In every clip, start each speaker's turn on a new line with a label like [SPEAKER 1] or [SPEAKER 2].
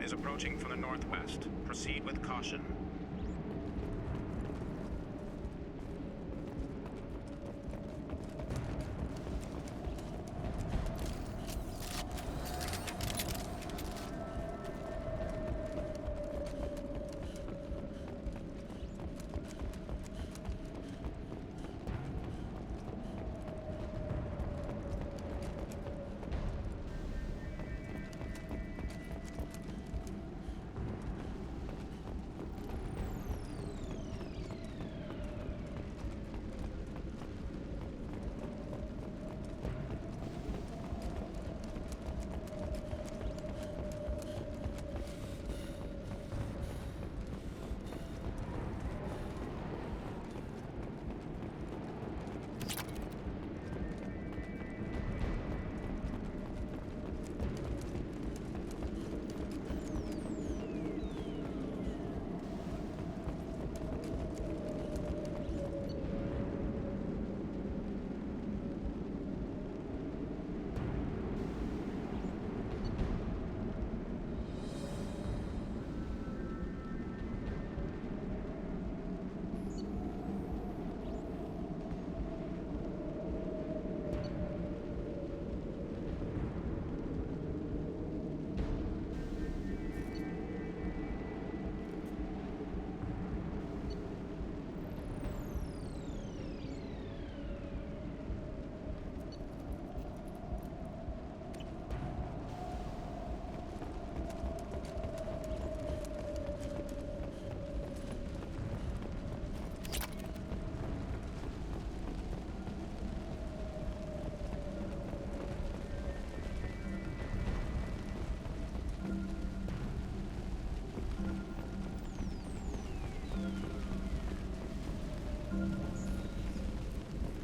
[SPEAKER 1] is approaching from the northwest. Proceed with caution.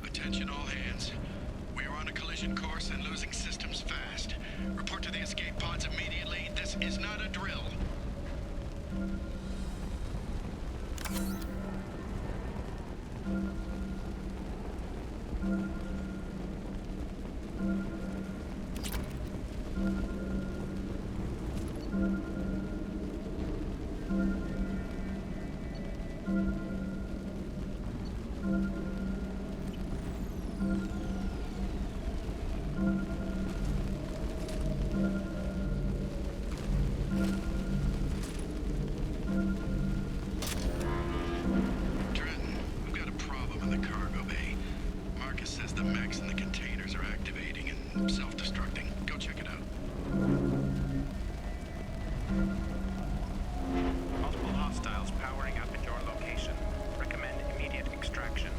[SPEAKER 2] Attention all hands. We are on a collision course and losing systems fast. Report to the escape pods immediately. This is not a drill. Self-destructing. Go check it out.
[SPEAKER 1] Multiple hostiles powering up at your location. Recommend immediate extraction.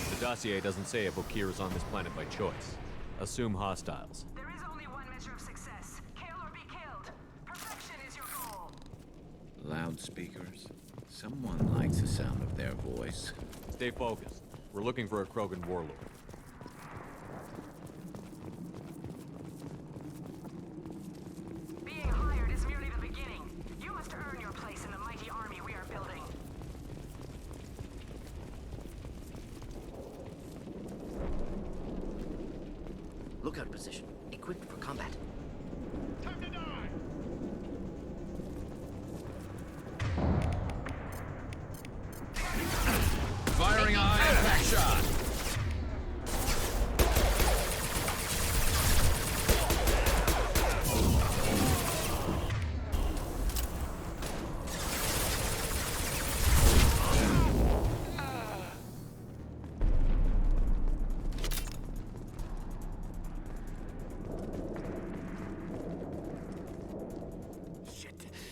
[SPEAKER 3] The dossier doesn't say if Okir is on this planet by choice. Assume hostiles.
[SPEAKER 4] There is only one measure of success. Kill or be killed. Perfection is your goal.
[SPEAKER 5] Loudspeakers? Someone likes the sound of their voice.
[SPEAKER 3] Stay focused. We're looking for a Krogan Warlord.
[SPEAKER 4] Being hired is merely the beginning. You must earn your place in the mighty army we are building.
[SPEAKER 6] Lookout position. Equipped for combat.
[SPEAKER 2] Time to die!
[SPEAKER 5] Firing eye, impact shot!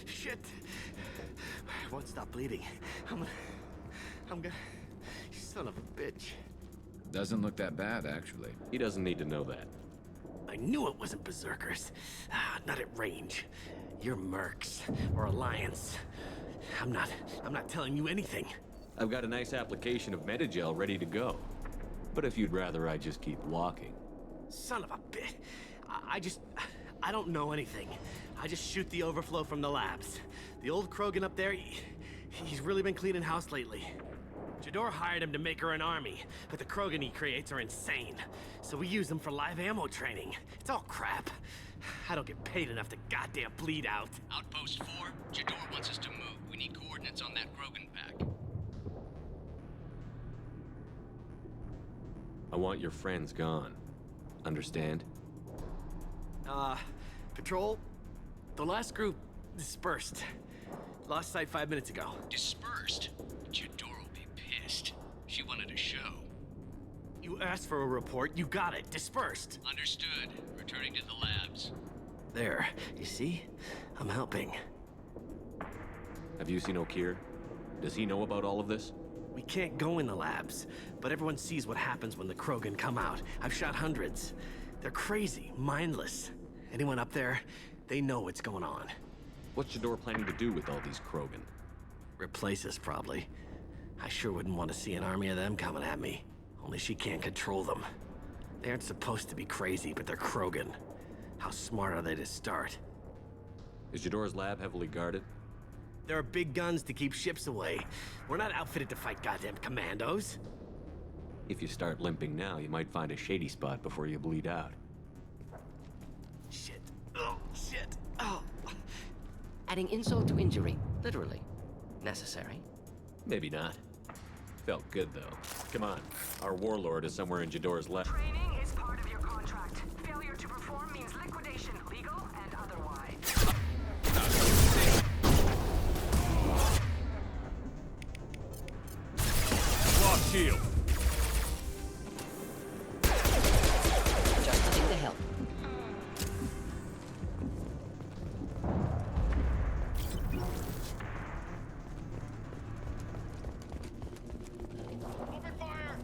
[SPEAKER 6] Shit. I won't stop bleeding. I'm gonna... Son of a bitch.
[SPEAKER 5] Doesn't look that bad, actually.
[SPEAKER 3] He doesn't need to know that.
[SPEAKER 6] I knew it wasn't berserkers. Not at range. You're mercs or Alliance. I'm not telling you anything.
[SPEAKER 3] I've got a nice application of Metagel ready to go. But if you'd rather I just keep walking.
[SPEAKER 6] Son of a bitch. I don't know anything. I just shoot the overflow from the labs. The old Krogan up there, he's really been cleaning house lately. Jador hired him to make her an army, but the Krogan he creates are insane. So we use them for live ammo training. It's all crap. I don't get paid enough to goddamn bleed out.
[SPEAKER 7] Outpost 4, Jador wants us to move. We need coordinates on that Krogan pack.
[SPEAKER 3] I want your friends gone. Understand?
[SPEAKER 6] Patrol, the last group dispersed. Lost sight 5 minutes ago.
[SPEAKER 7] Dispersed? Jador will be pissed. She wanted a show.
[SPEAKER 6] You asked for a report, you got it. Dispersed.
[SPEAKER 7] Understood. Returning to the labs.
[SPEAKER 6] There, you see? I'm helping.
[SPEAKER 3] Have you seen Okir? Does he know about all of this?
[SPEAKER 6] We can't go in the labs, but everyone sees what happens when the Krogan come out. I've shot hundreds. They're crazy, mindless. Anyone up there, they know what's going on.
[SPEAKER 3] What's Jador planning to do with all these Krogan?
[SPEAKER 6] Replace us, probably. I sure wouldn't want to see an army of them coming at me. Only she can't control them. They aren't supposed to be crazy, but they're Krogan. How smart are they to start?
[SPEAKER 3] Is Jador's lab heavily guarded?
[SPEAKER 6] There are big guns to keep ships away. We're not outfitted to fight goddamn commandos.
[SPEAKER 3] If you start limping now, you might find a shady spot before you bleed out.
[SPEAKER 6] Shit. Oh, shit. Oh.
[SPEAKER 8] Adding insult to injury, literally. Necessary.
[SPEAKER 3] Maybe not. Felt good, though. Come on. Our warlord is somewhere in Jador's lab.
[SPEAKER 4] Training is part of your contract. Failure to perform means liquidation, legal and otherwise.
[SPEAKER 3] Lock shield!
[SPEAKER 8] Just nothing to help.
[SPEAKER 2] Open fire!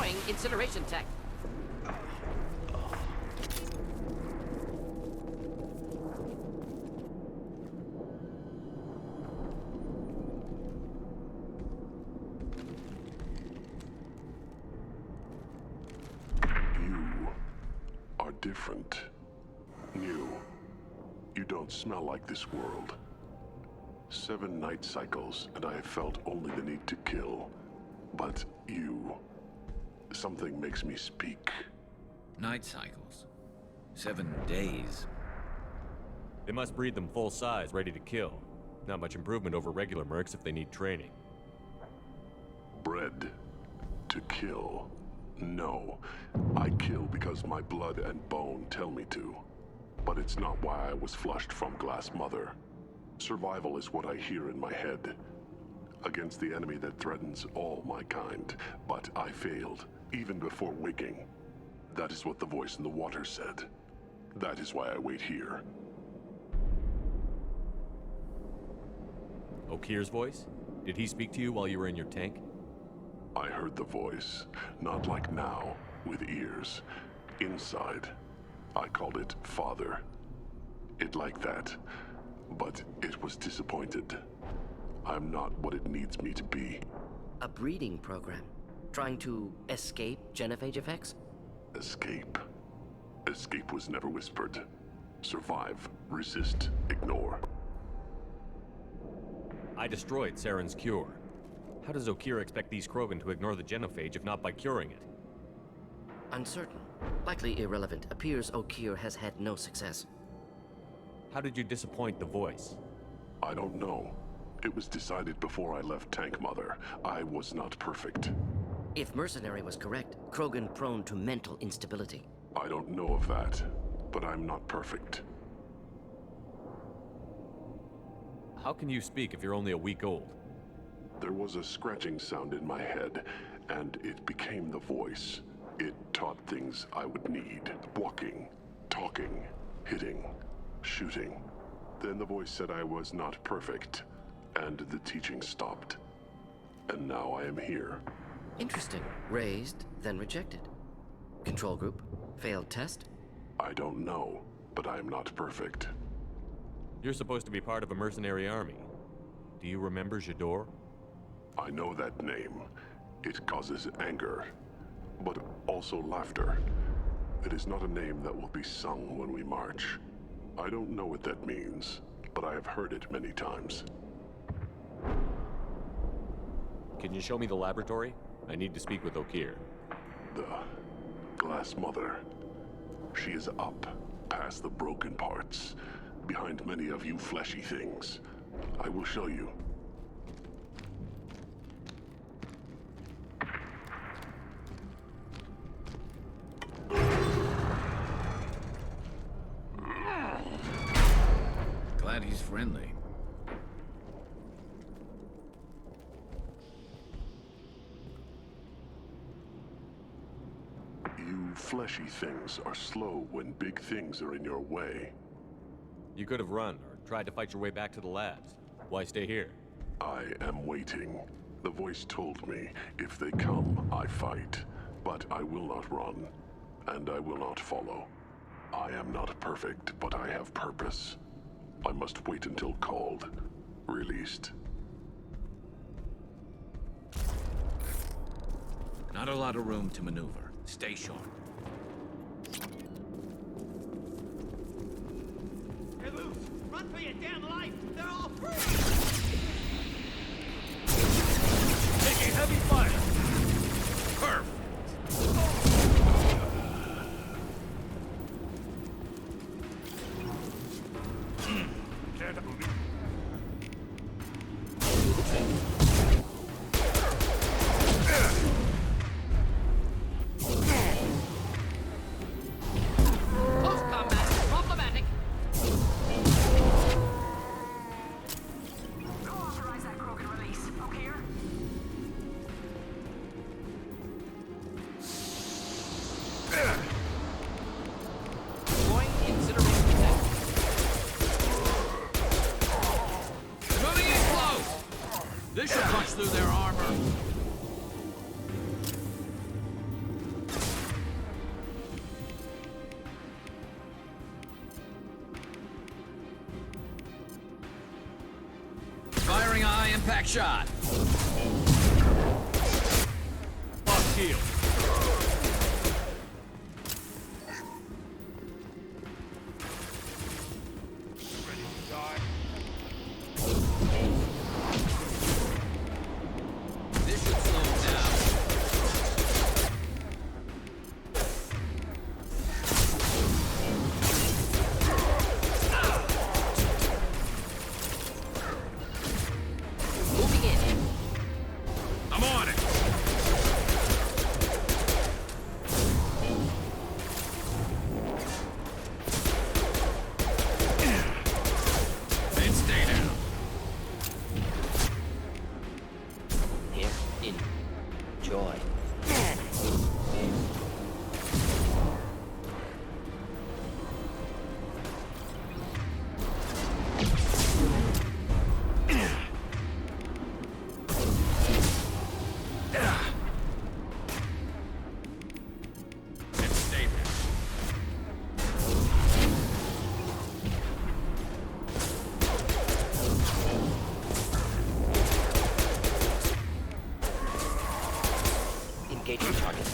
[SPEAKER 8] deploying incineration tech.
[SPEAKER 9] You are different. New. You don't smell like this world. 7 night cycles, and I have felt only the need to kill. But you... something makes me speak.
[SPEAKER 5] Night cycles. 7 days.
[SPEAKER 3] They must breed them full size, ready to kill. Not much improvement over regular mercs if they need training.
[SPEAKER 9] Bred to kill. No. I kill because my blood and bone tell me to. But it's not why I was flushed from Glass Mother. Survival is what I hear in my head. Against the enemy that threatens all my kind. But I failed, even before waking. That is what the voice in the water said. That is why I wait here.
[SPEAKER 3] Okir's voice? Did he speak to you while you were in your tank?
[SPEAKER 9] I heard the voice, not like now, with ears. Inside. I called it Father. It like that. But it was disappointed. I'm not what it needs me to be.
[SPEAKER 8] A breeding program. Trying to escape genophage effects?
[SPEAKER 9] Escape. Escape was never whispered. Survive, resist, ignore.
[SPEAKER 3] I destroyed Saren's cure. How does Okir expect these Krogan to ignore the genophage if not by curing it?
[SPEAKER 8] Uncertain. Likely irrelevant. Appears Okir has had no success.
[SPEAKER 3] How did you disappoint the voice?
[SPEAKER 9] I don't know. It was decided before I left Tank Mother. I was not perfect.
[SPEAKER 8] If Mercenary was correct, Krogan prone to mental instability.
[SPEAKER 9] I don't know of that, but I'm not perfect.
[SPEAKER 3] How can you speak if you're only a week old?
[SPEAKER 9] There was a scratching sound in my head, and it became the voice. It taught things I would need. Walking, talking, hitting, shooting. Then the voice said I was not perfect, and the teaching stopped. And now I am here.
[SPEAKER 8] Interesting. Raised, then rejected. Control group? Failed test?
[SPEAKER 9] I don't know, but I am not perfect.
[SPEAKER 3] You're supposed to be part of a mercenary army. Do you remember Jador?
[SPEAKER 9] I know that name. It causes anger, but also laughter. It is not a name that will be sung when we march. I don't know what that means, but I have heard it many times.
[SPEAKER 3] Can you show me the laboratory? I need to speak with Okir.
[SPEAKER 9] The Glass Mother. She is up, past the broken parts, behind many of you fleshy things. I will show you.
[SPEAKER 5] Glad he's friendly.
[SPEAKER 9] You fleshy things are slow when big things are in your way.
[SPEAKER 3] You could have run or tried to fight your way back to the labs. Why stay here?
[SPEAKER 9] I am waiting. The voice told me, if they come, I fight. But I will not run, and I will not follow. I am not perfect, but I have purpose. I must wait until called, released.
[SPEAKER 5] Not a lot of room to maneuver. Stay sharp.
[SPEAKER 6] They're loose! Run for your damn life! They're all free!
[SPEAKER 3] Taking heavy fire!
[SPEAKER 5] Perfect! impact shot!
[SPEAKER 3] Lock shield.
[SPEAKER 5] This should slow him down.
[SPEAKER 8] Moving in.
[SPEAKER 3] I'm on it.
[SPEAKER 5] Then stay down.
[SPEAKER 8] Here. In. Joy.
[SPEAKER 5] Then stay there.
[SPEAKER 8] Engaging target.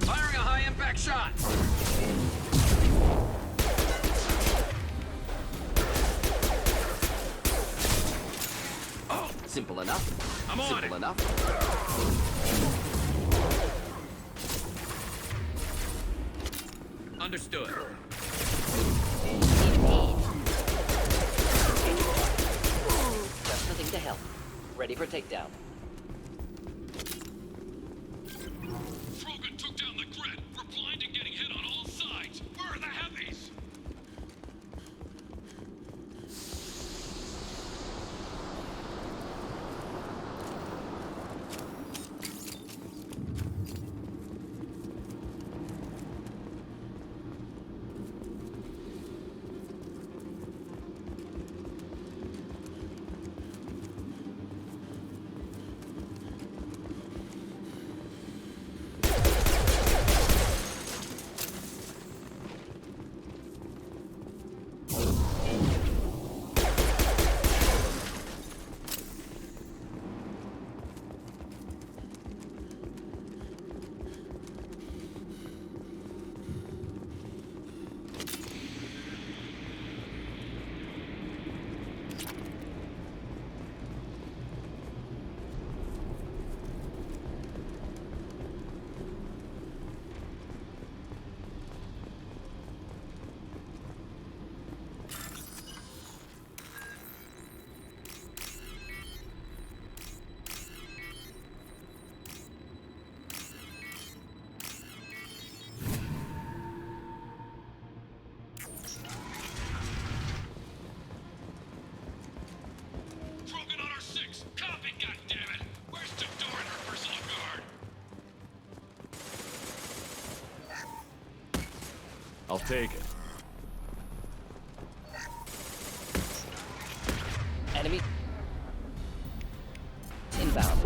[SPEAKER 5] Firing a high impact shot!
[SPEAKER 8] Simple enough.
[SPEAKER 3] I'm on
[SPEAKER 8] Simple
[SPEAKER 3] it.
[SPEAKER 8] enough.
[SPEAKER 5] Understood.
[SPEAKER 8] Just nothing to help. Ready for takedown.
[SPEAKER 2] Krogan took down the grid. We're blind and getting hit on all sides. Where are the heavies? Krogan on our 6. Copy, goddammit. Where's the door and her personal guard?
[SPEAKER 3] I'll take it.
[SPEAKER 8] Enemy. Inbound.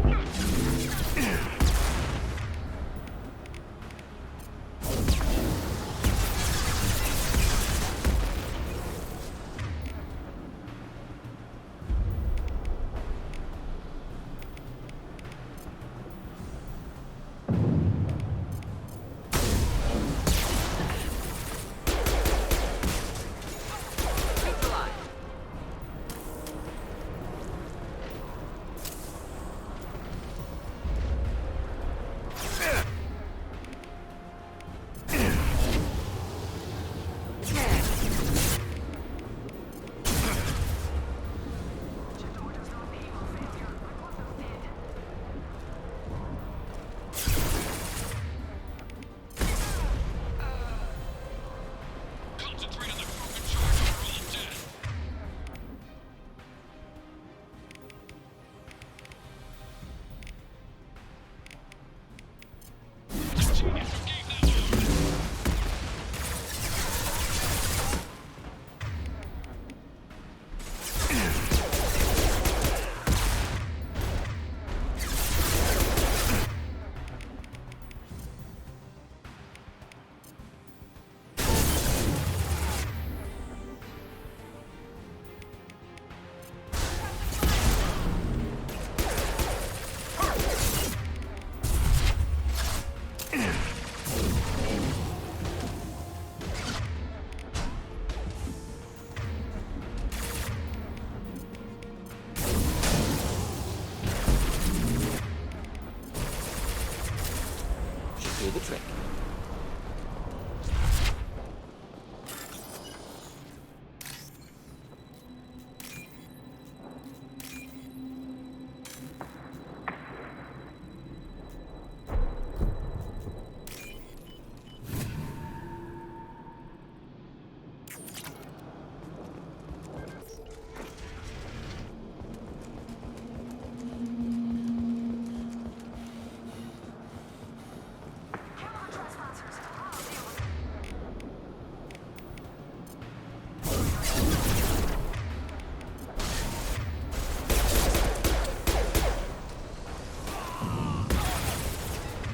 [SPEAKER 8] trick.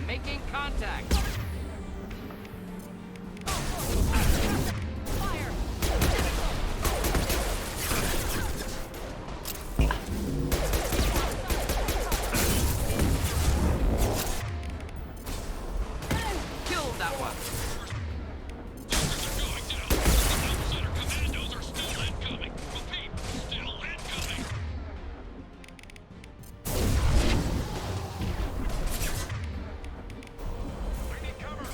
[SPEAKER 7] Making contact. Fire! Killed that one.
[SPEAKER 2] Commandos are still incoming. Repeat, still incoming.
[SPEAKER 1] We need cover.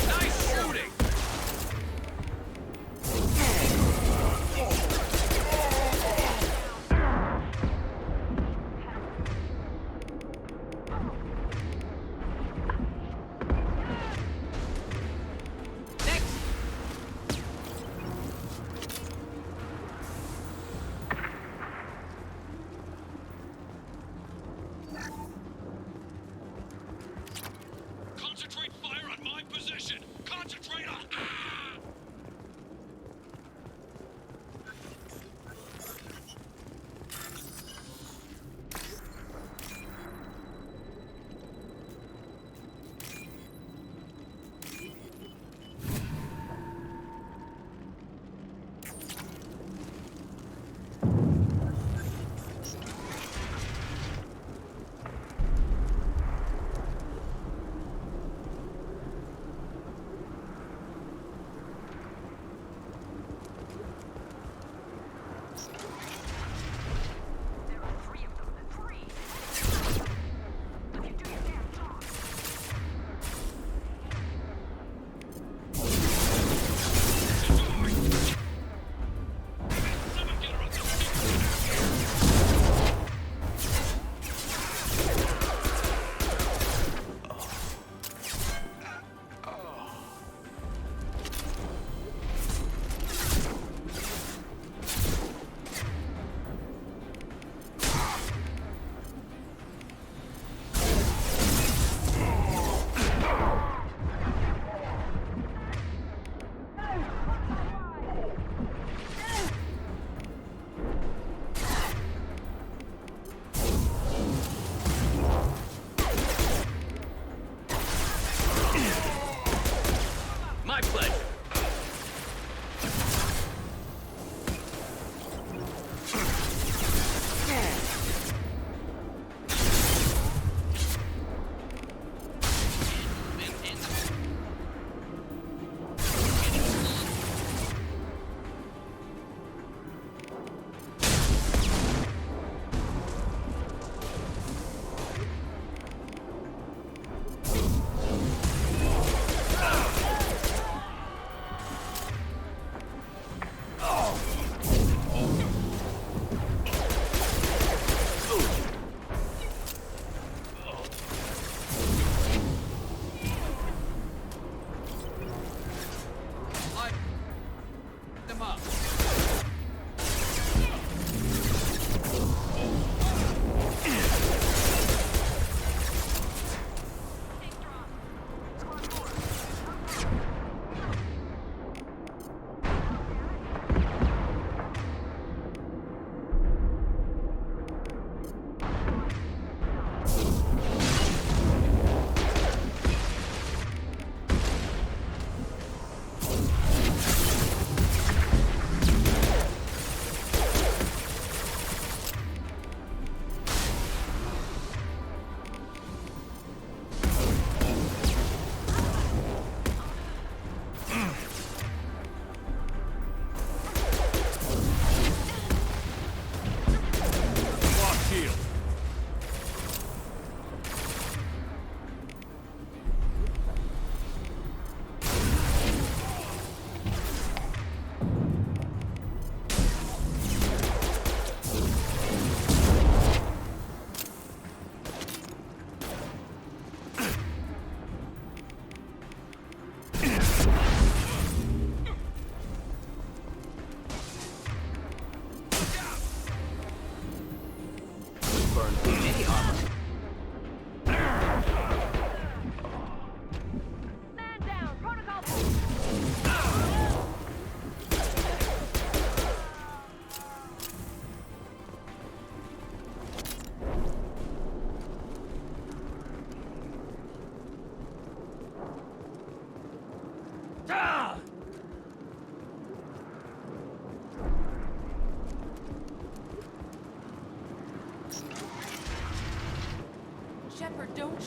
[SPEAKER 7] Nice shooting!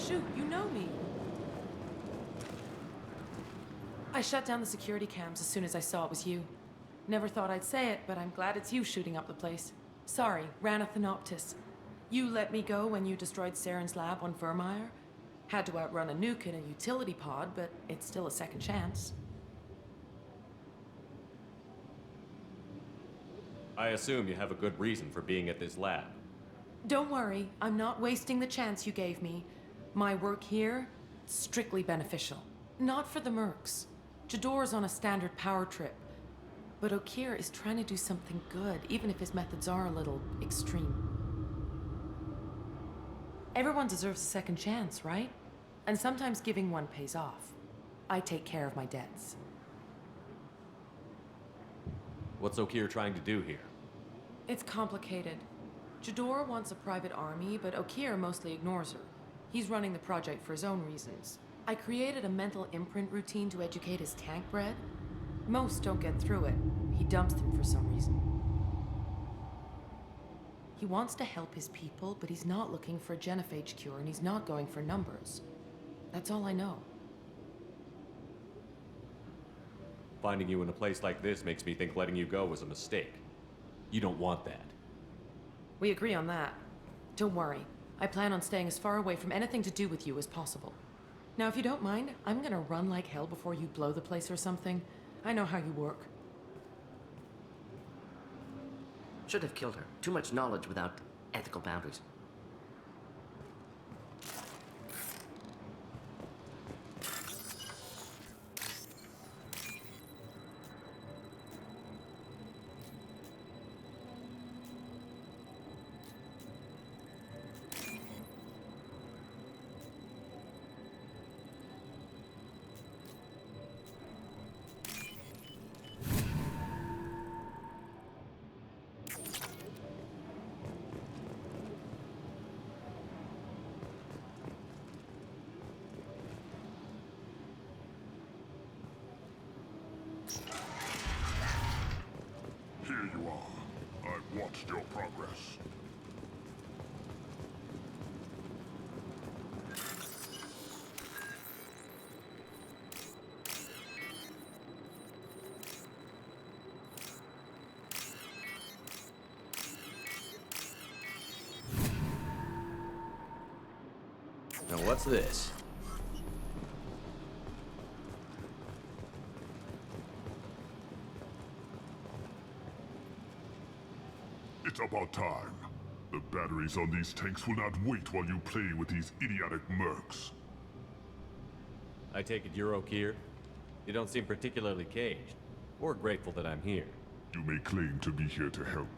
[SPEAKER 10] shoot, you know me. I shut down the security cams as soon as I saw it was you. Never thought I'd say it, but I'm glad it's you shooting up the place. Sorry, Ranathanoptis. You let me go when you destroyed Saren's lab on Vermeer. Had to outrun a nuke in a utility pod, but it's still a second chance.
[SPEAKER 3] I assume you have a good reason for being at this lab.
[SPEAKER 10] Don't worry, I'm not wasting the chance you gave me. My work here, strictly beneficial. Not for the mercs. Jador's on a standard power trip. But Okir is trying to do something good, even if his methods are a little extreme. Everyone deserves a second chance, right? And sometimes giving one pays off. I take care of my debts.
[SPEAKER 3] What's Okir trying to do here?
[SPEAKER 10] It's complicated. Jador wants a private army, but Okir mostly ignores her. He's running the project for his own reasons. I created a mental imprint routine to educate his tank bred. Most don't get through it. He dumps them for some reason. He wants to help his people, but he's not looking for a genophage cure, and he's not going for numbers. That's all I know.
[SPEAKER 3] Finding you in a place like this makes me think letting you go was a mistake. You don't want that.
[SPEAKER 10] We agree on that. Don't worry. I plan on staying as far away from anything to do with you as possible. Now, if you don't mind, I'm gonna run like hell before you blow the place or something. I know how you work.
[SPEAKER 8] Should have killed her. Too much knowledge without ethical boundaries.
[SPEAKER 9] Here you are. I've watched your progress.
[SPEAKER 3] Now what's this?
[SPEAKER 9] It's about time. The batteries on these tanks will not wait while you play with these idiotic mercs.
[SPEAKER 3] I take it you're Okir? You don't seem particularly caged, or grateful that I'm here.
[SPEAKER 9] You may claim to be here to help,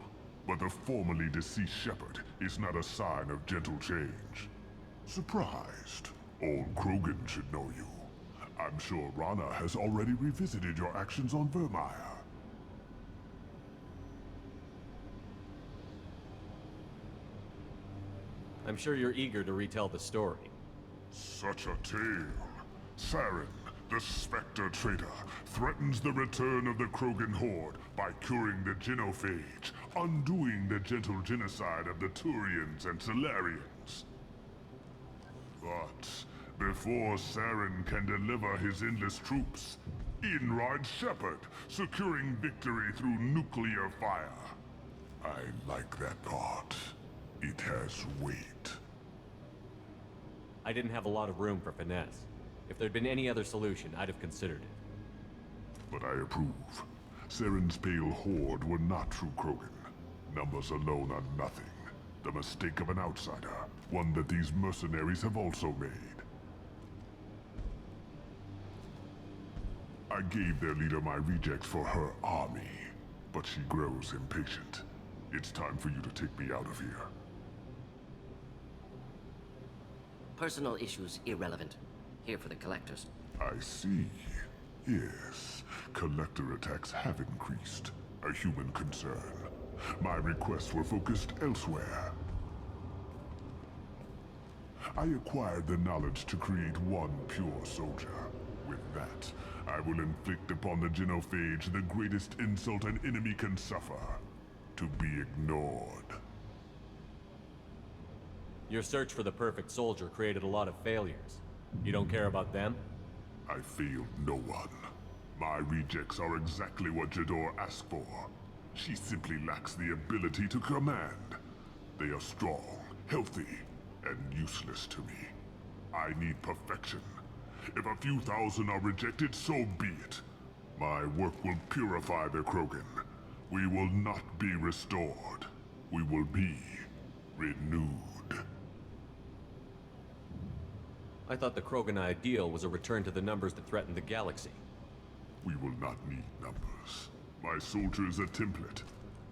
[SPEAKER 9] but the formerly deceased shepherd is not a sign of gentle change. Surprised? Old Krogan should know you. I'm sure Rana has already revisited your actions on Vermeer.
[SPEAKER 3] I'm sure you're eager to retell the story.
[SPEAKER 9] Such a tale. Saren, the Spectre traitor, threatens the return of the Krogan Horde by curing the genophage, undoing the gentle genocide of the Turians and Solarians. But before Saren can deliver his endless troops, in rides Shepard, securing victory through nuclear fire. I like that part. It has weight.
[SPEAKER 3] I didn't have a lot of room for finesse. If there'd been any other solution, I'd have considered it.
[SPEAKER 9] But I approve. Saren's pale horde were not true Krogan. Numbers alone are nothing. The mistake of an outsider. One that these mercenaries have also made. I gave their leader my rejects for her army, but she grows impatient. It's time for you to take me out of here.
[SPEAKER 8] Personal issues irrelevant. Here for the collectors.
[SPEAKER 9] I see. Yes, collector attacks have increased. A human concern. My requests were focused elsewhere. I acquired the knowledge to create one pure soldier. With that, I will inflict upon the genophage the greatest insult an enemy can suffer. To be ignored.
[SPEAKER 3] Your search for the perfect soldier created a lot of failures. You don't care about them?
[SPEAKER 9] I failed no one. My rejects are exactly what Jador asked for. She simply lacks the ability to command. They are strong, healthy, and useless to me. I need perfection. If a few thousand are rejected, so be it. My work will purify the Krogan. We will not be restored. We will be renewed.
[SPEAKER 3] I thought the Krogan ideal was a return to the numbers that threatened the galaxy.
[SPEAKER 9] We will not need numbers. My soldier is a template.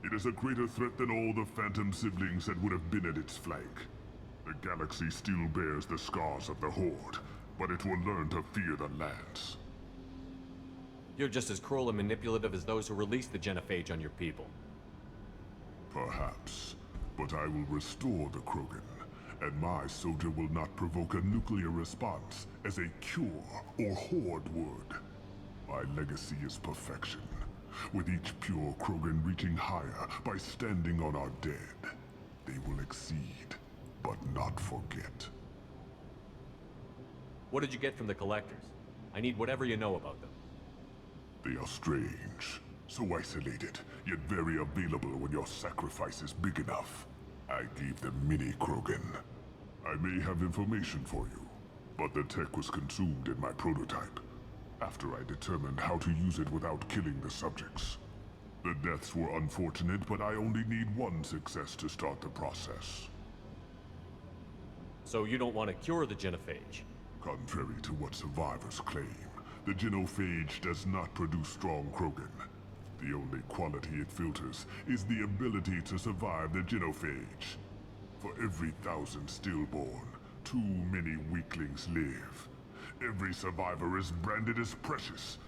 [SPEAKER 9] It is a greater threat than all the Phantom siblings that would have been at its flank. The galaxy still bears the scars of the Horde, but it will learn to fear the Lance.
[SPEAKER 3] You're just as cruel and manipulative as those who released the genophage on your people.
[SPEAKER 9] Perhaps, but I will restore the Krogan, and my soldier will not provoke a nuclear response as a cure or Horde would. My legacy is perfection, with each pure Krogan reaching higher by standing on our dead. They will exceed, but not forget.
[SPEAKER 3] What did you get from the Collectors? I need whatever you know about them.
[SPEAKER 9] They are strange, so isolated, yet very available when your sacrifice is big enough. I gave them mini Krogan. I may have information for you, but the tech was consumed in my prototype, after I determined how to use it without killing the subjects. The deaths were unfortunate, but I only need one success to start the process.
[SPEAKER 3] So you don't want to cure the genophage?
[SPEAKER 9] Contrary to what survivors claim, the genophage does not produce strong Krogan. The only quality it filters is the ability to survive the genophage. For every 1,000 stillborn, too many weaklings live. Every survivor is branded as precious.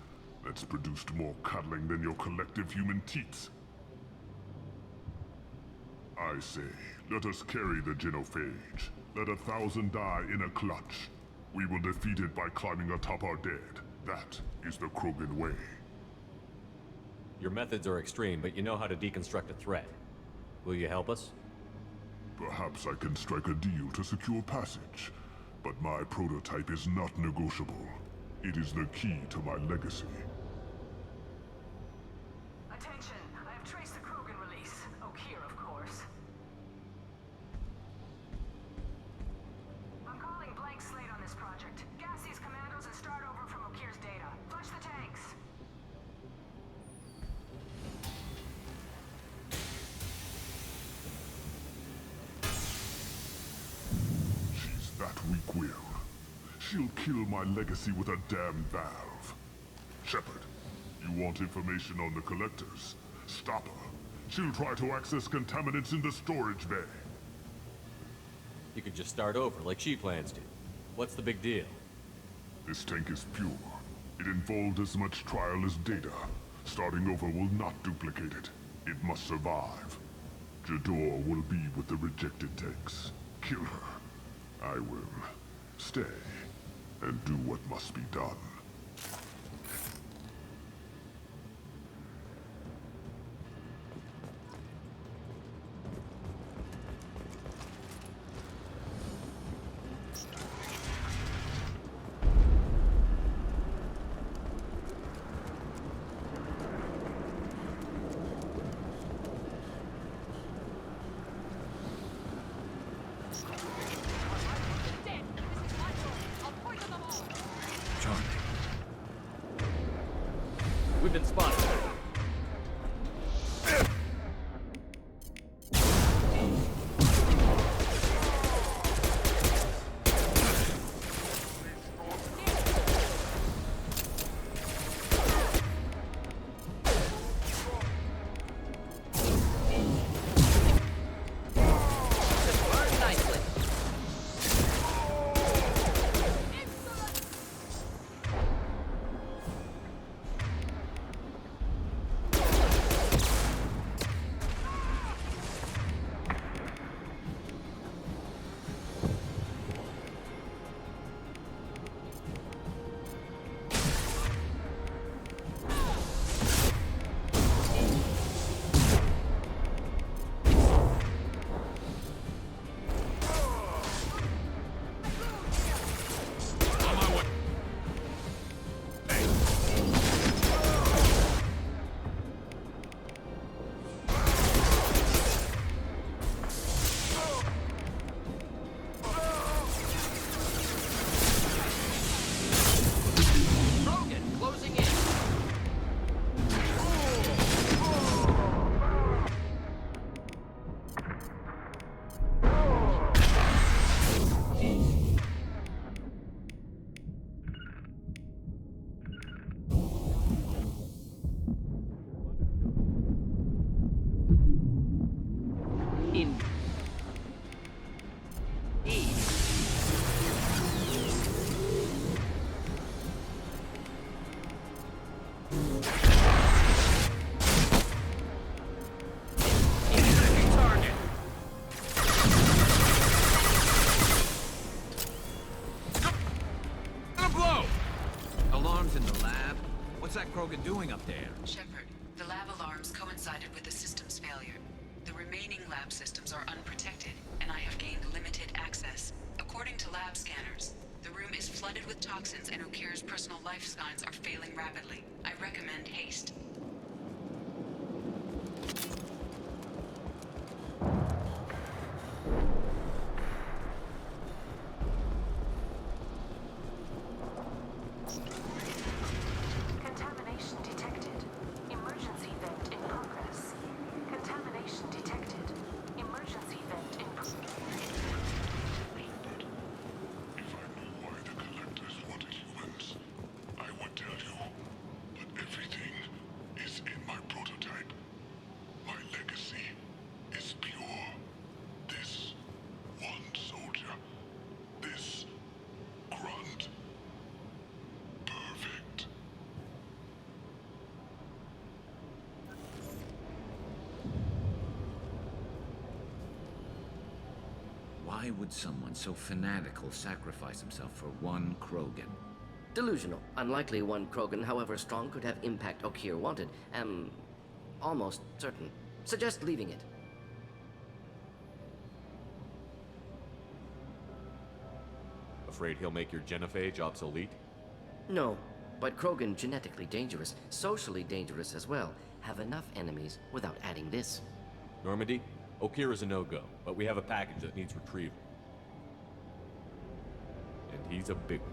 [SPEAKER 9] That's produced more cuddling than your collective human teats. I say, let us carry the genophage. Let 1,000 die in a clutch. We will defeat it by climbing atop our dead. That is the Krogan way.
[SPEAKER 3] Your methods are extreme, but you know how to deconstruct a threat. Will you help us?
[SPEAKER 9] Perhaps I can strike a deal to secure passage. But my prototype is not negotiable. It is the key to my legacy.
[SPEAKER 4] Attention, I have traced the Krogan release. Okeer, of course. I'm calling blank slate on this project. Gas these commandos and start over from Okeer's data. Flush the tanks.
[SPEAKER 9] She's that weak-willed. She'll kill my legacy with a damn valve. Shepard, you want information on the Collectors? Stop her. She'll try to access contaminants in the storage bay.
[SPEAKER 3] You could just start over, like she plans to. What's the big deal?
[SPEAKER 9] This tank is pure. It involved as much trial as data. Starting over will not duplicate it. It must survive. Jador will be with the rejected tanks. Kill her. I will stay and do what must be done.
[SPEAKER 3] We've been spotted.
[SPEAKER 8] In... E.
[SPEAKER 5] What's that Krogan doing up there?
[SPEAKER 11] Shepard, the lab alarms coincided with the system's failure. The remaining lab systems are unprotected, and I have gained limited access. According to lab scanners, the room is flooded with toxins and Okir's personal life signs are failing rapidly. I recommend haste.
[SPEAKER 4] Contamination detected. Emergency vent in progress. Contamination detected. Emergency vent in progress.
[SPEAKER 9] If I knew why the collectors wanted humans, I would tell you. But everything is in my prototype. My legacy is pure. This one soldier. This grunt. Perfect.
[SPEAKER 5] Why would someone so fanatical sacrifice himself for one Krogan?
[SPEAKER 8] Delusional. Unlikely one Krogan, however strong, could have impact Okir wanted. Am almost certain. Suggest leaving it.
[SPEAKER 3] Afraid he'll make your genophage obsolete?
[SPEAKER 8] No, but Krogan genetically dangerous, socially dangerous as well. Have enough enemies without adding this.
[SPEAKER 3] Normandy, Okir is a no-go, but we have a package that needs retrieval. And he's a big one.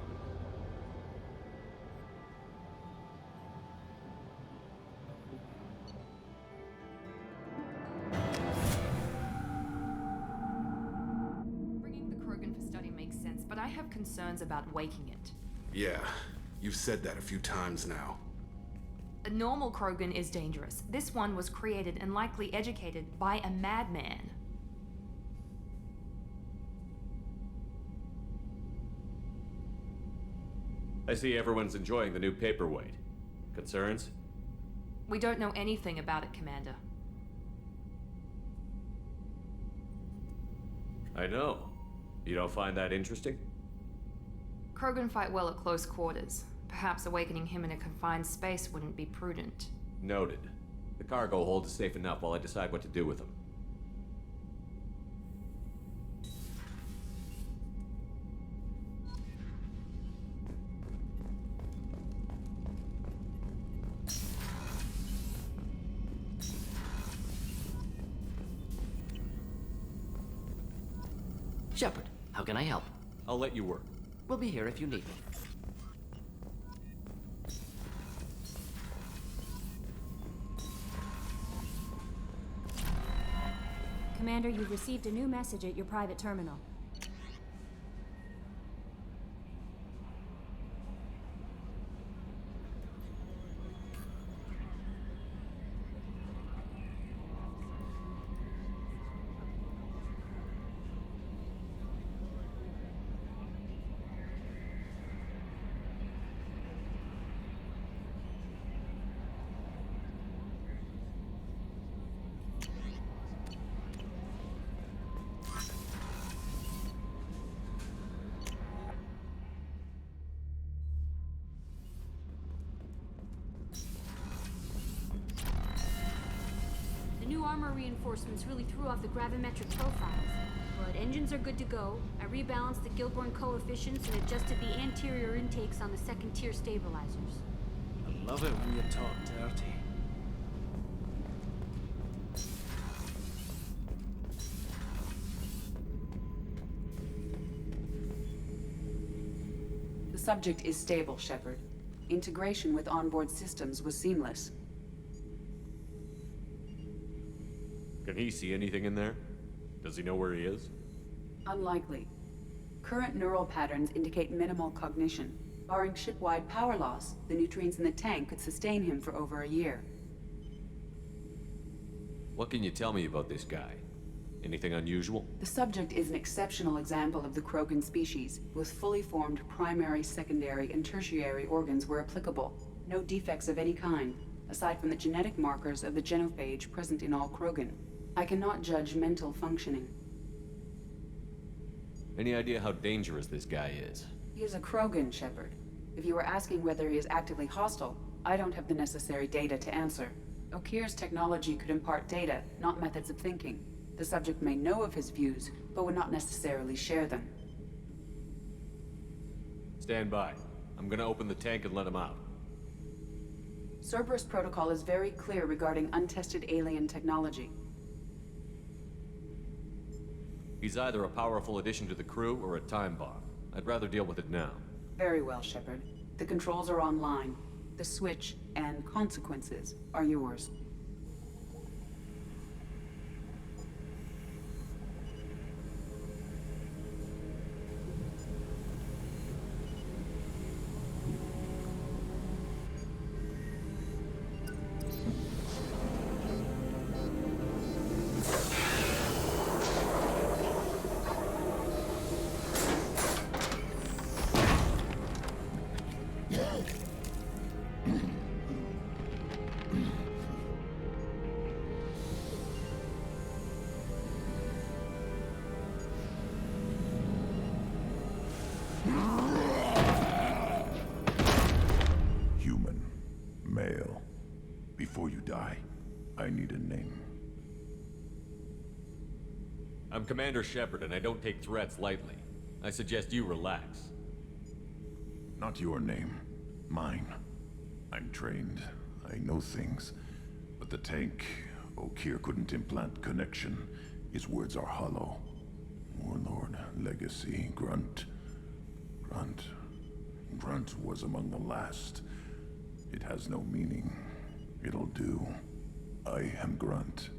[SPEAKER 10] Bringing the Krogan for study makes sense, but I have concerns about waking it.
[SPEAKER 12] Yeah, you've said that a few times now.
[SPEAKER 10] A normal Krogan is dangerous. This one was created and likely educated by a madman.
[SPEAKER 3] I see everyone's enjoying the new paperweight. Concerns?
[SPEAKER 10] We don't know anything about it, Commander.
[SPEAKER 3] I know. You don't find that interesting?
[SPEAKER 10] Krogan fight well at close quarters. Perhaps awakening him in a confined space wouldn't be prudent.
[SPEAKER 3] Noted. The cargo hold is safe enough while I decide what to do with him.
[SPEAKER 8] Shepard, how can I help?
[SPEAKER 3] I'll let you work.
[SPEAKER 8] We'll be here if you need me.
[SPEAKER 13] Commander, you've received a new message at your private terminal. The new armor reinforcements really threw off the gravimetric profiles. But engines are good to go. I rebalanced the Gilborn coefficients and adjusted the anterior intakes on the second-tier stabilizers.
[SPEAKER 6] I love it when you talk dirty.
[SPEAKER 11] The subject is stable, Shepard. Integration with onboard systems was seamless.
[SPEAKER 3] Can he see anything in there? Does he know where he is?
[SPEAKER 11] Unlikely. Current neural patterns indicate minimal cognition. Barring ship-wide power loss, the nutrients in the tank could sustain him for over a year.
[SPEAKER 3] What can you tell me about this guy? Anything unusual?
[SPEAKER 14] The subject is an exceptional example of the Krogan species, with fully formed primary, secondary, and tertiary organs where applicable. No defects of any kind, aside from the genetic markers of the genophage present in all Krogan. I cannot judge mental functioning.
[SPEAKER 3] Any idea how dangerous this guy is?
[SPEAKER 14] He is a Krogan, Shepard. If you were asking whether he is actively hostile, I don't have the necessary data to answer. Okir's technology could impart data, not methods of thinking. The subject may know of his views, but would not necessarily share them.
[SPEAKER 3] Stand by. I'm gonna open the tank and let him out.
[SPEAKER 14] Cerberus protocol is very clear regarding untested alien technology.
[SPEAKER 3] He's either a powerful addition to the crew or a time bomb. I'd rather deal with it now.
[SPEAKER 14] Very well, Shepard. The controls are online. The switch and consequences are yours.
[SPEAKER 15] Human. Male. Before you die, I need a name.
[SPEAKER 3] I'm Commander Shepard, and I don't take threats lightly. I suggest you relax.
[SPEAKER 15] Not your name. Mine. I'm trained. I know things. But the tank, Okir couldn't implant connection. His words are hollow. Warlord, legacy, Grunt. Grunt was among the last. It has no meaning. It'll do. I am Grunt.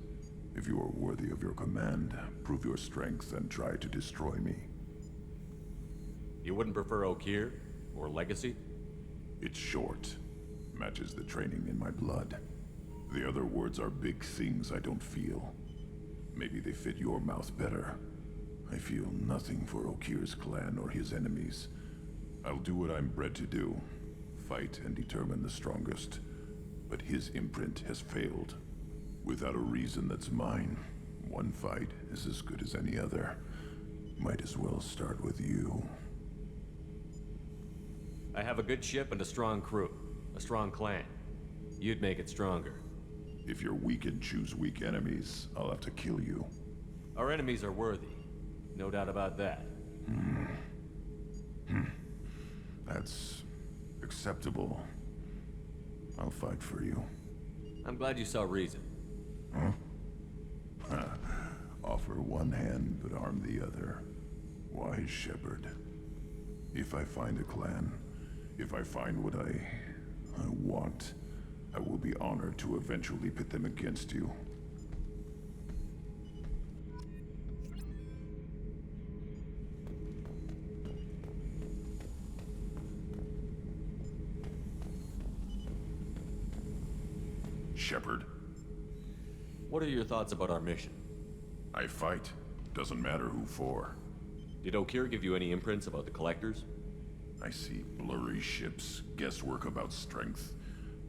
[SPEAKER 15] If you are worthy of your command, prove your strength and try to destroy me.
[SPEAKER 3] You wouldn't prefer Okir? Or legacy?
[SPEAKER 15] It's short. Matches the training in my blood. The other words are big things I don't feel. Maybe they fit your mouth better. I feel nothing for Okir's clan or his enemies. I'll do what I'm bred to do. Fight and determine the strongest. But his imprint has failed. Without a reason that's mine, one fight is as good as any other. Might as well start with you.
[SPEAKER 3] I have a good ship and a strong crew. A strong clan. You'd make it stronger.
[SPEAKER 15] If you're weak and choose weak enemies, I'll have to kill you.
[SPEAKER 3] Our enemies are worthy. No doubt about that.
[SPEAKER 15] That's acceptable. I'll fight for you.
[SPEAKER 3] I'm glad you saw reason.
[SPEAKER 15] Huh? Offer one hand, but arm the other. Wise Shepard. If I find a clan, if I find what I want, I will be honored to eventually pit them against you. Shepard.
[SPEAKER 3] What are your thoughts about our mission?
[SPEAKER 15] I fight. Doesn't matter who for.
[SPEAKER 3] Did Okir give you any imprints about the Collectors?
[SPEAKER 15] I see blurry ships, guesswork about strength.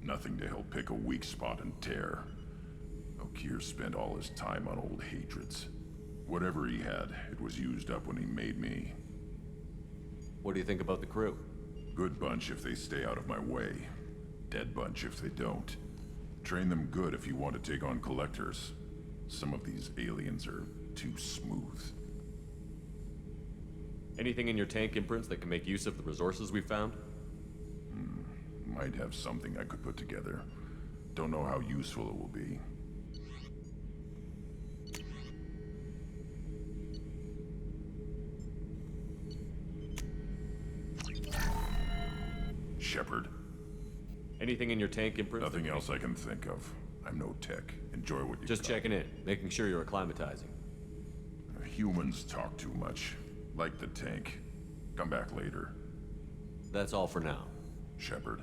[SPEAKER 15] Nothing to help pick a weak spot and tear. Okir spent all his time on old hatreds. Whatever he had, it was used up when he made me.
[SPEAKER 3] What do you think about the crew?
[SPEAKER 15] Good bunch if they stay out of my way. Dead bunch if they don't. Train them good if you want to take on Collectors. Some of these aliens are too smooth.
[SPEAKER 3] Anything in your tank imprints that can make use of the resources we found?
[SPEAKER 15] Might have something I could put together. Don't know how useful it will be. Shepard.
[SPEAKER 3] Anything in your tank imprints?
[SPEAKER 15] Nothing else I can think of. I'm no tech. Enjoy what you
[SPEAKER 3] Just
[SPEAKER 15] got.
[SPEAKER 3] checking in, making sure you're acclimatizing.
[SPEAKER 15] Humans talk too much. Like the tank. Come back later.
[SPEAKER 3] That's all for now.
[SPEAKER 15] Shepard.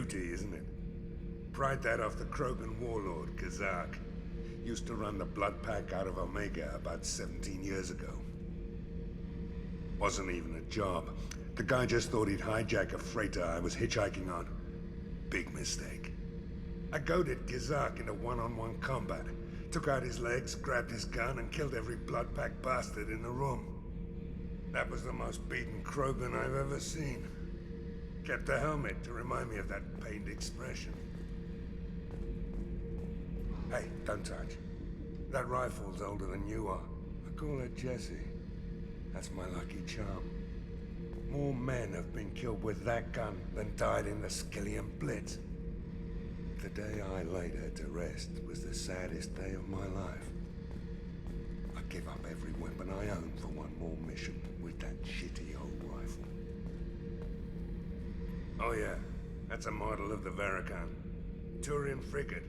[SPEAKER 16] duty, isn't it? Pried that off the Krogan Warlord, Kazak. Used to run the blood pack out of Omega about 17 years ago. Wasn't even a job. The guy just thought he'd hijack a freighter I was hitchhiking on. Big mistake. I goaded Kazak into one-on-one combat. Took out his legs, grabbed his gun, and killed every blood pack bastard in the room. That was the most beaten Krogan I've ever seen. Kept a helmet to remind me of that pained expression. Hey, don't touch. That rifle's older than you are. I call her Jessie. That's my lucky charm. More men have been killed with that gun than died in the Skillian Blitz. The day I laid her to rest was the saddest day of my life. I give up every weapon I own for one more mission with that shitty old rifle. Oh yeah, that's a model of the Veracon. Turian frigate.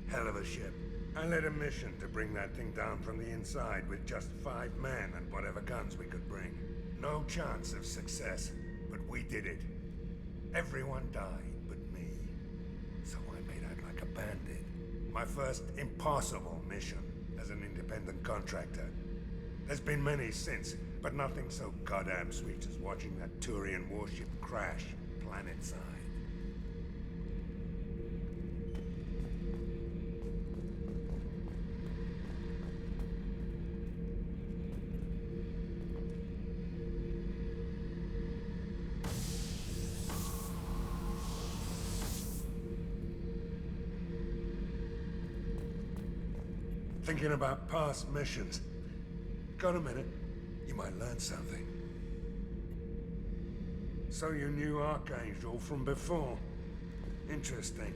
[SPEAKER 16] Hell of a ship. I led a mission to bring that thing down from the inside with just 5 men and whatever guns we could bring. No chance of success, but we did it. Everyone died but me. So I made out like a bandit. My first impossible mission as an independent contractor. There's been many since, but nothing so goddamn sweet as watching that Turian warship crash planet-side. Thinking about past missions. Got a minute? You might learn something. So you knew Archangel from before? Interesting.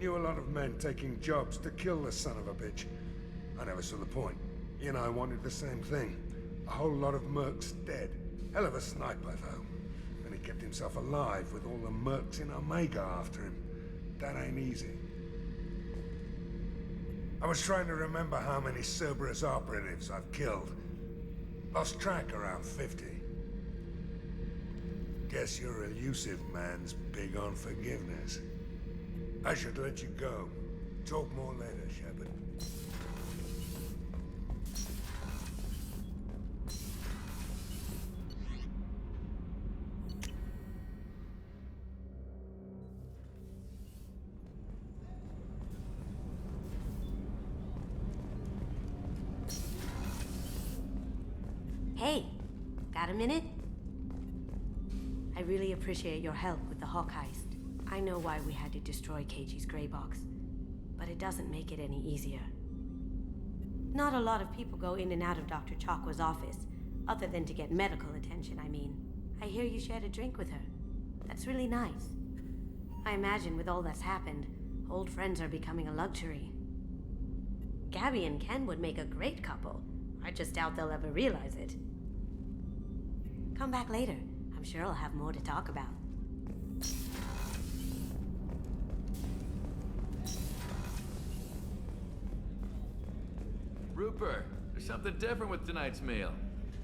[SPEAKER 16] Knew a lot of men taking jobs to kill the son of a bitch. I never saw the point. You and I wanted the same thing. A whole lot of mercs dead. Hell of a sniper, though. And he kept himself alive with all the mercs in Omega after him. That ain't easy. I was trying to remember how many Cerberus operatives I've killed. Lost track around 50. Guess your elusive man's big on forgiveness. I should let you go. Talk more later, Shepard.
[SPEAKER 17] Hey, got a minute? I really appreciate your help with the Hawk heist. I know why we had to destroy KG's gray box, but it doesn't make it any easier. Not a lot of people go in and out of Dr. Chakwa's office, other than to get medical attention, I mean. I hear you shared a drink with her. That's really nice. I imagine with all that's happened, old friends are becoming a luxury. Gabby and Ken would make a great couple. I just doubt they'll ever realize it. Come back later. I'm sure I'll have more to talk about.
[SPEAKER 18] Rupert, there's something different with tonight's meal.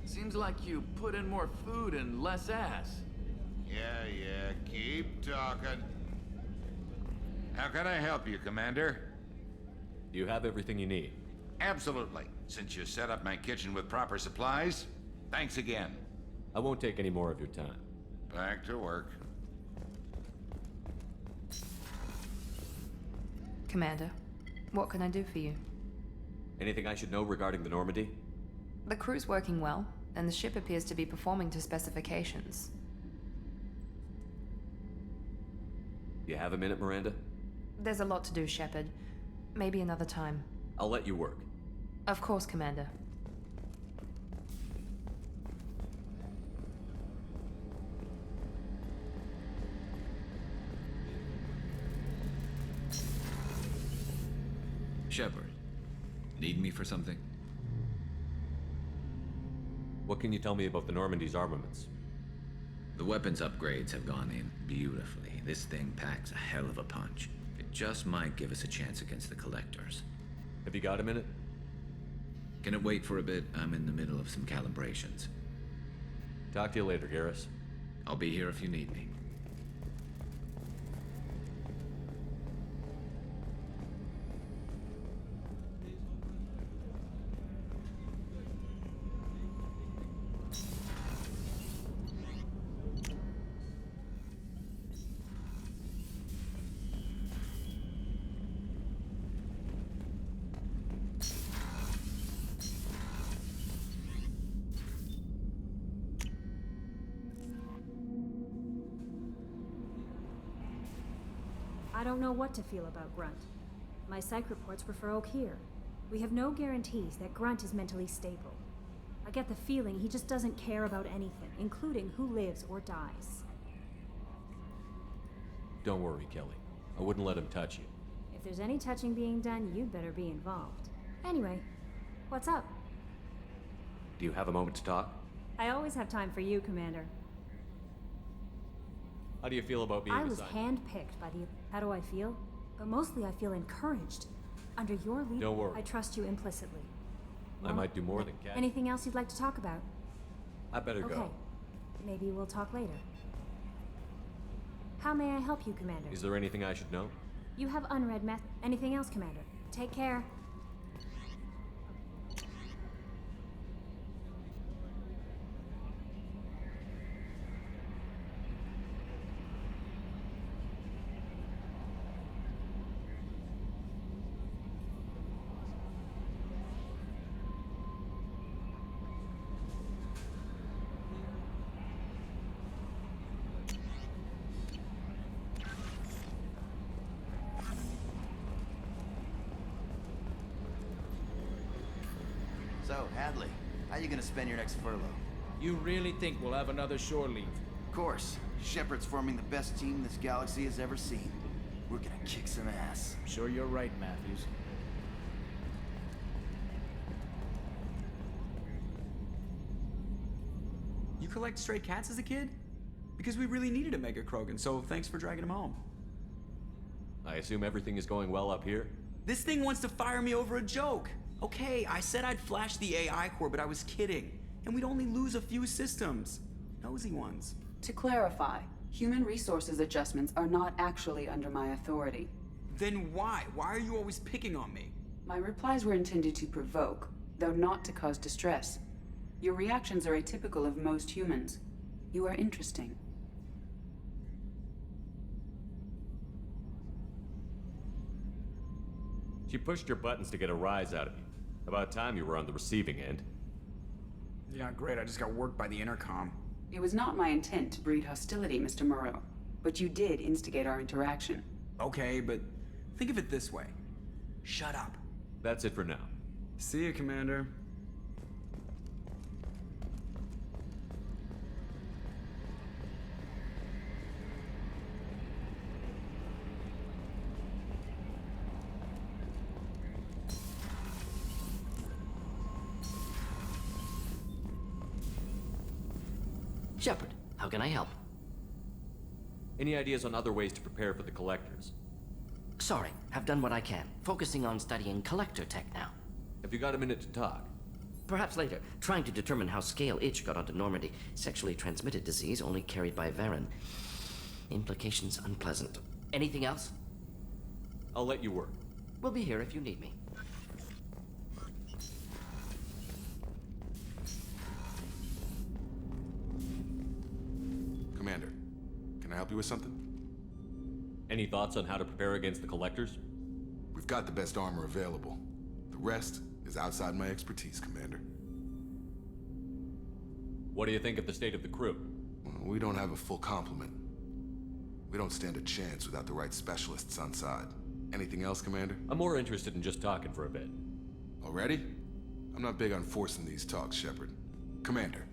[SPEAKER 18] Seems like you put in more food and less ass.
[SPEAKER 19] Yeah, keep talking. How can I help you, Commander?
[SPEAKER 3] You have everything you need.
[SPEAKER 19] Absolutely. Since you set up my kitchen with proper supplies, thanks again.
[SPEAKER 3] I won't take any more of your time.
[SPEAKER 19] Back to work.
[SPEAKER 20] Commander, what can I do for you?
[SPEAKER 3] Anything I should know regarding the Normandy?
[SPEAKER 20] The crew's working well, and the ship appears to be performing to specifications.
[SPEAKER 3] You have a minute, Miranda?
[SPEAKER 20] There's a lot to do, Shepard. Maybe another time.
[SPEAKER 3] I'll let you work.
[SPEAKER 20] Of course, Commander.
[SPEAKER 5] Shepard, need me for something?
[SPEAKER 3] What can you tell me about the Normandy's armaments?
[SPEAKER 5] The weapons upgrades have gone in beautifully. This thing packs a hell of a punch. It just might give us a chance against the Collectors.
[SPEAKER 3] Have you got a minute?
[SPEAKER 5] Can it wait for a bit? I'm in the middle of some calibrations.
[SPEAKER 3] Talk to you later, Garrus.
[SPEAKER 5] I'll be here if you need me.
[SPEAKER 21] I don't know what to feel about Grunt. My psych reports refer Oak here. We have no guarantees that Grunt is mentally stable. I get the feeling he just doesn't care about anything, including who lives or dies.
[SPEAKER 3] Don't worry, Kelly. I wouldn't let him touch you.
[SPEAKER 21] If there's any touching being done, you'd better be involved. Anyway, what's up?
[SPEAKER 3] Do you have a moment to talk?
[SPEAKER 21] I always have time for you, Commander.
[SPEAKER 3] How do you feel about being
[SPEAKER 21] I was
[SPEAKER 3] assigned?
[SPEAKER 21] handpicked by the... How do I feel? But mostly I feel encouraged. Under your lead,
[SPEAKER 3] Don't worry.
[SPEAKER 21] I trust you implicitly.
[SPEAKER 3] I might do more than catch.
[SPEAKER 21] Anything else you'd like to talk about?
[SPEAKER 3] I better
[SPEAKER 21] Okay.
[SPEAKER 3] go.
[SPEAKER 21] Maybe we'll talk later. How may I help you, Commander?
[SPEAKER 3] Is there anything I should know?
[SPEAKER 21] You have unread meth. Anything else, Commander? Take care.
[SPEAKER 22] So, Hadley, how you gonna spend your next furlough?
[SPEAKER 23] You really think we'll have another shore leave?
[SPEAKER 22] Of course. Shepard's forming the best team this galaxy has ever seen. We're gonna kick some ass.
[SPEAKER 23] I'm sure you're right, Matthews.
[SPEAKER 24] You collect stray cats as a kid? Because we really needed a Mega Krogan, so thanks for dragging him home.
[SPEAKER 3] I assume everything is going well up here?
[SPEAKER 24] This thing wants to fire me over a joke. Okay, I said I'd flash the AI core, but I was kidding. And we'd only lose a few systems. Nosy ones.
[SPEAKER 14] To clarify, human resources adjustments are not actually under my authority.
[SPEAKER 24] Then why? Why are you always picking on me?
[SPEAKER 14] My replies were intended to provoke, though not to cause distress. Your reactions are atypical of most humans. You are interesting.
[SPEAKER 3] She pushed your buttons to get a rise out of you. About time you were on the receiving end.
[SPEAKER 24] Yeah, great. I just got worked by the intercom.
[SPEAKER 14] It was not my intent to breed hostility, Mr. Moreau, but you did instigate our interaction.
[SPEAKER 24] Okay, but think of it this way. Shut up.
[SPEAKER 3] That's it for now.
[SPEAKER 24] See you, Commander.
[SPEAKER 8] Shepard, how can I help?
[SPEAKER 3] Any ideas on other ways to prepare for the collectors?
[SPEAKER 8] Sorry, have done what I can. Focusing on studying collector tech now.
[SPEAKER 3] Have you got a minute to talk?
[SPEAKER 8] Perhaps later. Trying to determine how Scale Itch got onto Normandy. Sexually transmitted disease only carried by Varen. Implications unpleasant. Anything else?
[SPEAKER 3] I'll let you work.
[SPEAKER 8] We'll be here if you need me.
[SPEAKER 12] Commander, can I help you with something?
[SPEAKER 3] Any thoughts on how to prepare against the collectors?
[SPEAKER 12] We've got the best armor available. The rest is outside my expertise, Commander.
[SPEAKER 3] What do you think of the state of the crew?
[SPEAKER 12] We don't have a full complement. We don't stand a chance without the right specialists on side. Anything else, Commander?
[SPEAKER 3] I'm more interested in just talking for a bit.
[SPEAKER 12] Already? I'm not big on forcing these talks, Shepard. Commander,